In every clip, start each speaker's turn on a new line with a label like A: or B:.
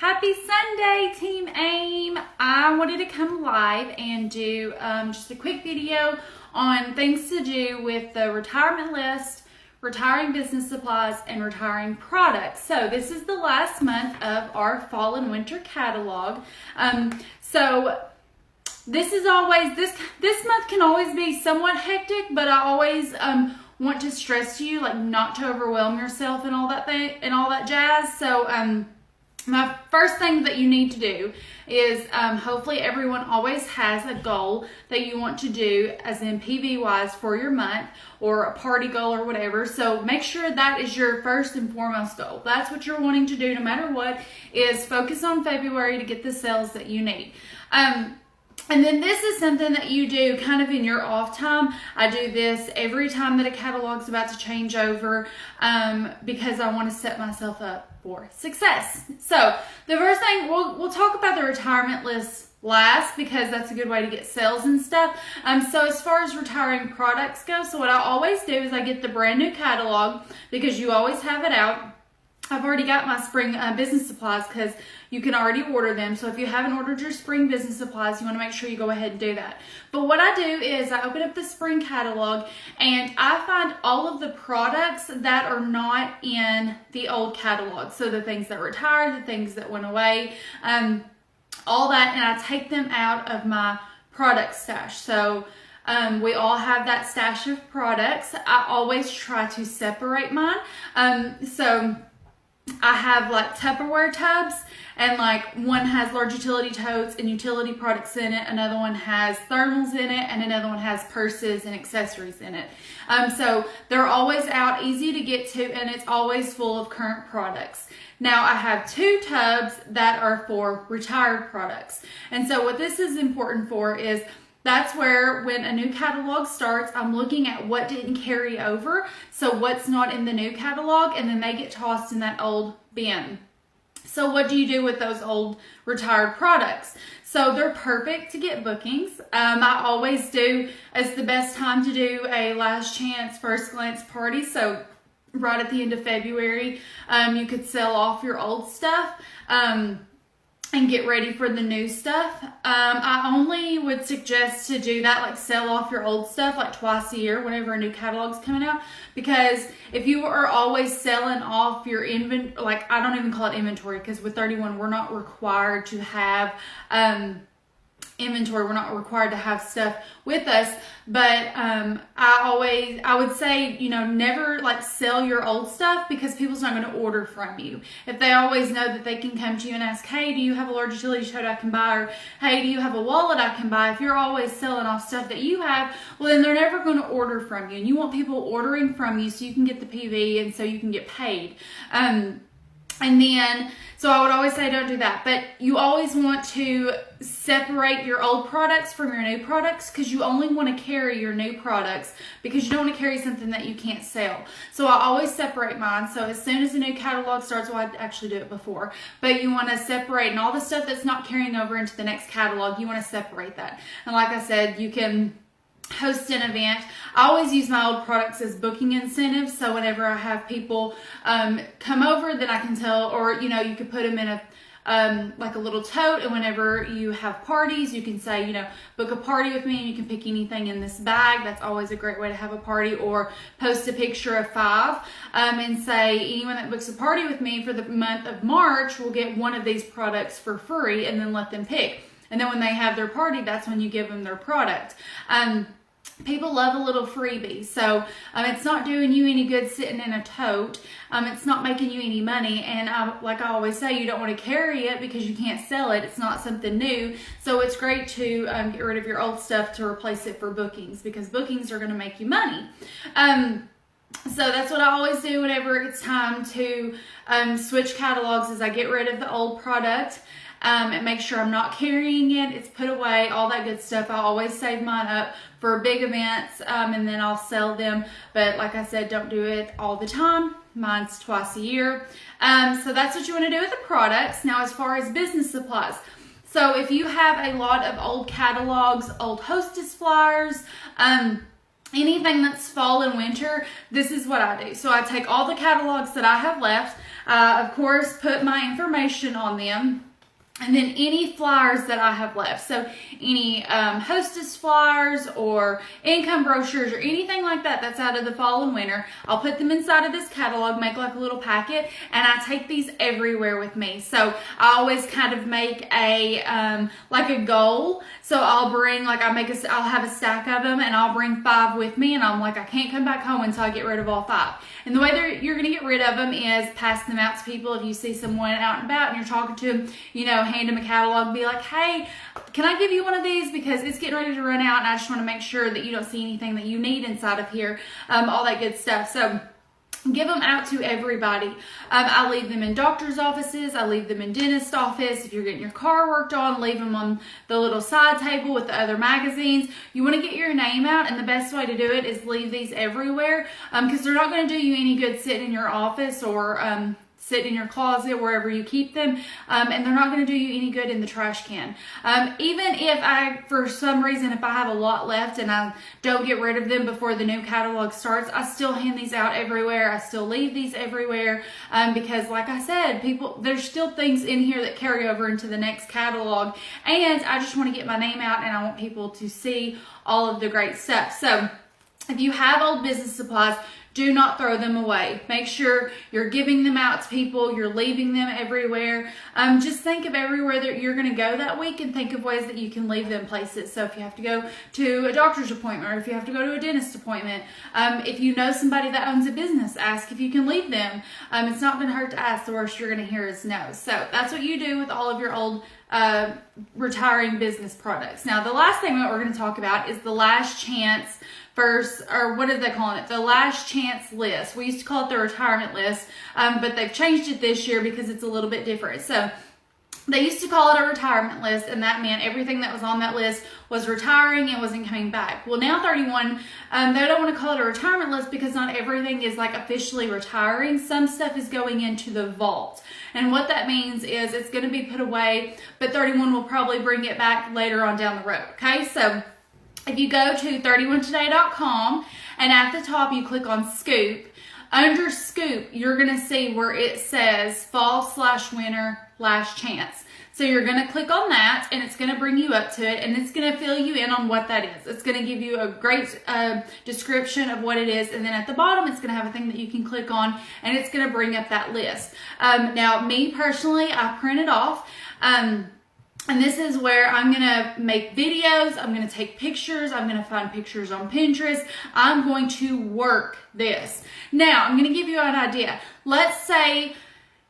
A: Happy Sunday, Team AIM. I wanted to come live and do just a quick video on things to do with the retirement list, retiring business supplies, and retiring products. So this is the last month of our fall and winter catalog. So this is always, this month can always be somewhat hectic, but I always want to stress to you, like, not to overwhelm yourself and all that jazz. So my first thing that you need to do is hopefully everyone always has a goal that you want to do, as in PV wise, for your month, or a party goal or whatever. So make sure that is your first and foremost goal. That's what you're wanting to do no matter what, is focus on February to get the sales that you need. And then this is something that you do kind of in your off time. I do this every time that a catalog's about to change over because I want to set myself up for success. So the first thing, we'll talk about the retirement list last because that's a good way to get sales and stuff. So as far as retiring products go, so what I always do is I get the brand new catalog because you always have it out. I've already got my spring business supplies because you can already order them. So if you haven't ordered your spring business supplies, you want to make sure you go ahead and do that. But what I do is I open up the spring catalog and I find all of the products that are not in the old catalog. So the things that retired, the things that went away, all that, and I take them out of my product stash. So we all have that stash of products. I always try to separate mine. So I have like Tupperware tubs, and like one has large utility totes and utility products in it, another one has thermals in it, and another one has purses and accessories in it. So they're always out, easy to get to, and it's always full of current products. Now I have two tubs that are for retired products. And so what this is important for is that's where, when a new catalog starts, I'm looking at what didn't carry over, so what's not in the new catalog, and then they get tossed in that old bin. So what do you do with those old retired products? So they're perfect to get bookings. I always do, it's the best time to do a last chance first glance party. So right at the end of February, you could sell off your old stuff and get ready for the new stuff. I only would suggest to do that, like sell off your old stuff like twice a year whenever a new catalog's coming out, because if you are always selling off your inventory, like I don't even call it inventory, because with 31 we're not required to have inventory, we're not required to have stuff with us, but I would say, you know, never like sell your old stuff, because people's not going to order from you. If they always know that they can come to you and ask, hey, do you have a large utility tote I can buy, or hey, do you have a wallet I can buy? If you're always selling off stuff that you have, well then they're never going to order from you, and you want people ordering from you so you can get the PV and so you can get paid. And then, so I would always say don't do that, but you always want to separate your old products from your new products, because you only want to carry your new products, because you don't want to carry something that you can't sell. So I always separate mine. So as soon as the new catalog starts, well, I actually do it before, but you want to separate, and all the stuff that's not carrying over into the next catalog, you want to separate that. And like I said, you can host an event. I always use my old products as booking incentives, so whenever I have people come over, then I can tell, or you know, you could put them in a like a little tote, and whenever you have parties, you can say, you know, book a party with me and you can pick anything in this bag. That's always a great way to have a party. Or post a picture of 5 and say, anyone that books a party with me for the month of March will get one of these products for free, and then let them pick. And then when they have their party, that's when you give them their product. People love a little freebie. So it's not doing you any good sitting in a tote. It's not making you any money. And like I always say, you don't want to carry it because you can't sell it. It's not something new. So it's great to get rid of your old stuff to replace it for bookings, because bookings are going to make you money. So that's what I always do whenever it's time to switch catalogs, is I get rid of the old product and make sure I'm not carrying it. It's put away, all that good stuff. I always save mine up for big events, and then I'll sell them. But like I said, don't do it all the time. Mine's twice a year. So that's what you want to do with the products. Now, as far as business supplies, so if you have a lot of old catalogs, old Hostess flyers, anything that's fall and winter, this is what I do. So I take all the catalogs that I have left, Of course, put my information on them. And then any flyers that I have left. So any hostess flyers or income brochures or anything like that that's out of the fall and winter, I'll put them inside of this catalog, make like a little packet, and I take these everywhere with me. So I always kind of make a like a goal. So I'll bring I'll have a stack of them, and I'll bring 5 with me, and I'm like, I can't come back home until I get rid of all 5. And the way you're going to get rid of them is pass them out to people. If you see someone out and about and you're talking to them, hand them a catalog, be like, hey, can I give you one of these, because it's getting ready to run out and I just want to make sure that you don't see anything that you need inside of here, all that good stuff. So give them out to everybody. I leave them in doctor's offices. I leave them in dentist's office. If you're getting your car worked on, leave them on the little side table with the other magazines. You want to get your name out, and the best way to do it is leave these everywhere, because they're not going to do you any good sitting in your office or sit in your closet, wherever you keep them, and they're not going to do you any good in the trash can. Even if for some reason, if I have a lot left and I don't get rid of them before the new catalog starts, I still hand these out everywhere. I still leave these everywhere, because like I said, there's still things in here that carry over into the next catalog, and I just want to get my name out, and I want people to see all of the great stuff. So if you have old business supplies, do not throw them away. Make sure you're giving them out to people. You're leaving them everywhere. Just think of everywhere that you're going to go that week, and think of ways that you can leave them places. So if you have to go to a doctor's appointment, or if you have to go to a dentist appointment, if you know somebody that owns a business, ask if you can leave them. It's not going to hurt to ask. The worst you're going to hear is no. So that's what you do with all of your old retiring business products. Now, the last thing that we're going to talk about is the last chance what are they calling it? The last chance list. We used to call it the retirement list, but they've changed it this year because it's a little bit different. So they used to call it a retirement list, and that meant everything that was on that list was retiring and wasn't coming back. Well, now 31, they don't want to call it a retirement list because not everything is officially retiring. Some stuff is going into the vault. And what that means is it's going to be put away, but 31 will probably bring it back later on down the road. Okay, so if you go to 31today.com, and at the top you click on Scoop, under Scoop, you're going to see where it says Fall/Winter Last Chance. So you're going to click on that, and it's going to bring you up to it, and it's going to fill you in on what that is. It's going to give you a great description of what it is, and then at the bottom, it's going to have a thing that you can click on, and it's going to bring up that list. Now, me personally, I print it off. And this is where I'm going to make videos, I'm going to take pictures, I'm going to find pictures on Pinterest, I'm going to work this. Now, I'm going to give you an idea. Let's say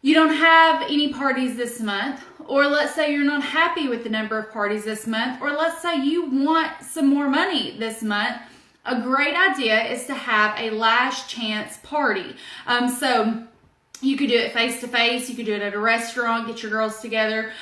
A: you don't have any parties this month, or let's say you're not happy with the number of parties this month, or let's say you want some more money this month. A great idea is to have a last chance party. So you could do it face-to-face. You could do it at a restaurant. Get your girls together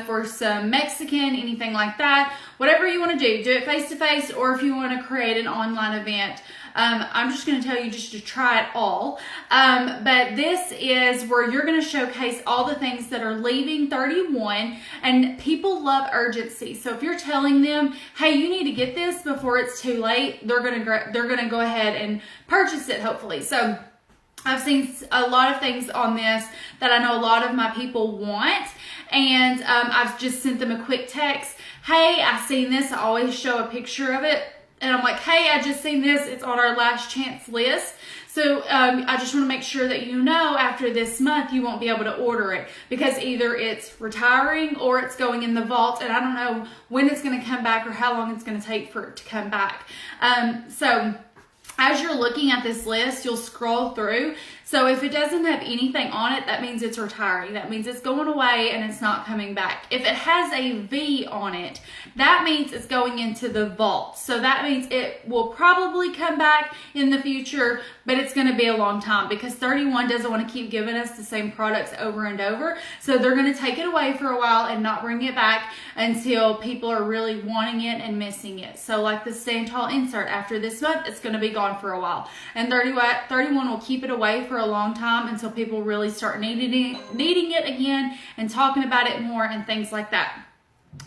A: for some Mexican, anything like that. Whatever you want to do. Do it face-to-face, or if you want to create an online event. I'm just going to tell you just to try it all. But this is where you're going to showcase all the things that are leaving 31, and people love urgency. So if you're telling them, hey, you need to get this before it's too late, they're going to go ahead and purchase it, hopefully. So I've seen a lot of things on this that I know a lot of my people want, and I've just sent them a quick text. Hey, I seen this. I always show a picture of it, and I'm like, hey, I just seen this. It's on our last chance list. So I just want to make sure that you know after this month you won't be able to order it, because either it's retiring or it's going in the vault, and I don't know when it's going to come back or how long it's going to take for it to come back. So as you're looking at this list, you'll scroll through. So if it doesn't have anything on it, that means it's retiring. That means it's going away and it's not coming back. If it has a V on it, that means it's going into the vault. So that means it will probably come back in the future, but it's going to be a long time, because 31 doesn't want to keep giving us the same products over and over. So they're going to take it away for a while and not bring it back until people are really wanting it and missing it. So like the Stand Tall insert, after this month, it's going to be gone for a while. And 31 will keep it away for a long time until people really start needing it again and talking about it more and things like that.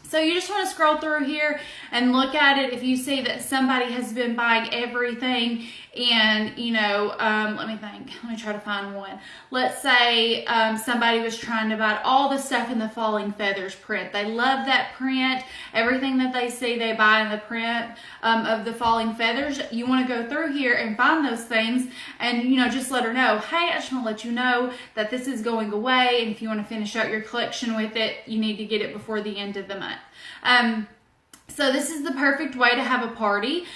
A: So you just want to scroll through here and look at it. If you see that somebody has been buying everything and, you know, let me try to find one. Let's say somebody was trying to buy all the stuff in the Falling Feathers print. They love that print. Everything that they see, they buy in the print of the Falling Feathers. You want to go through here and find those things and, you know, just let her know, hey, I just want to let you know that this is going away. And if you want to finish out your collection with it, you need to get it before the end of the month. So this is the perfect way to have a party.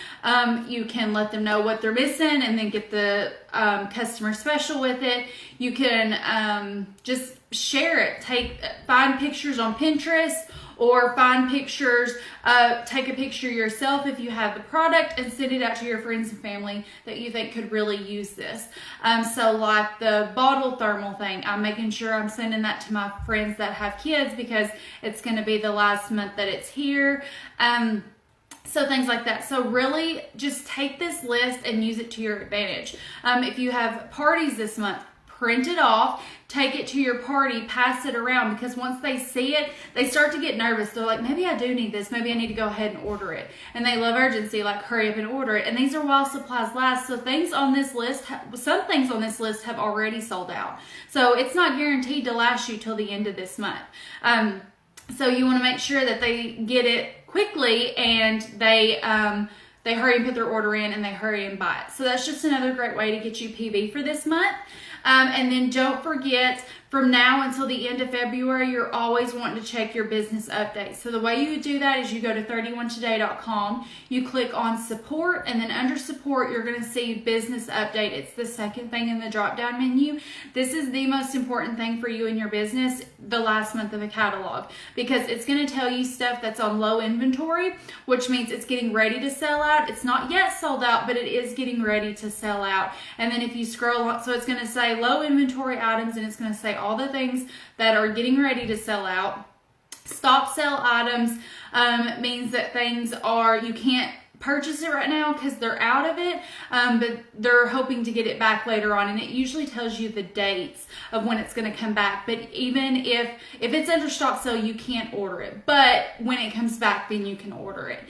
A: You can let them know what they're missing and then get the customer special with it. You can just share it. Find pictures on Pinterest or find pictures, take a picture yourself if you have the product and send it out to your friends and family that you think could really use this. So like the bottle thermal thing, I'm making sure I'm sending that to my friends that have kids because it's going to be the last month that it's here. So things like that. So really just take this list and use it to your advantage. If you have parties this month, print it off, take it to your party, pass it around, because once they see it, they start to get nervous. They're like, maybe I do need this. Maybe I need to go ahead and order it. And they love urgency, like hurry up and order it. And these are while supplies last. So things on this list, some things on this list have already sold out. So it's not guaranteed to last you till the end of this month. So you want to make sure that they get it quickly and they hurry and put their order in and they hurry and buy it. So that's just another great way to get you PV for this month. And then don't forget, from now until the end of February, you're always wanting to check your business updates. So the way you do that is you go to 31today.com, you click on support, and then under support, you're going to see business update. It's the second thing in the drop-down menu. This is the most important thing for you in your business, the last month of a catalog, because it's going to tell you stuff that's on low inventory, which means it's getting ready to sell out. It's not yet sold out, but it is getting ready to sell out. And then if you scroll on, so it's going to say low inventory items, and it's going to say all the things that are getting ready to sell out. Stop sell items means that things are, you can't purchase it right now because they're out of it, but they're hoping to get it back later on, and it usually tells you the dates of when it's going to come back. But even if it's under stock sale, you can't order it, but when it comes back, then you can order it.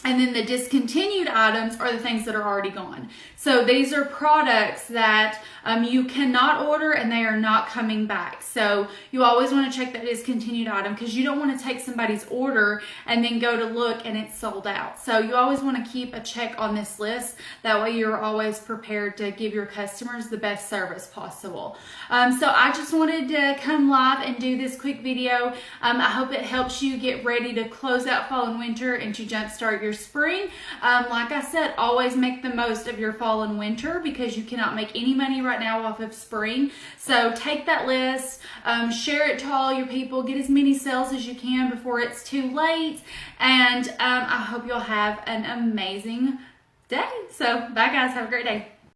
A: And then the discontinued items are the things that are already gone. So these are products that you cannot order and they are not coming back. So you always want to check that discontinued item because you don't want to take somebody's order and then go to look and it's sold out. So you always want to keep a check on this list. That way you're always prepared to give your customers the best service possible. So I just wanted to come live and do this quick video. I hope it helps you get ready to close out fall and winter and to jumpstart your spring. Like I said, always make the most of your fall and winter because you cannot make any money right now off of spring. So take that list, share it to all your people, get as many sales as you can before it's too late, and I hope you'll have an amazing day. So bye guys, have a great day.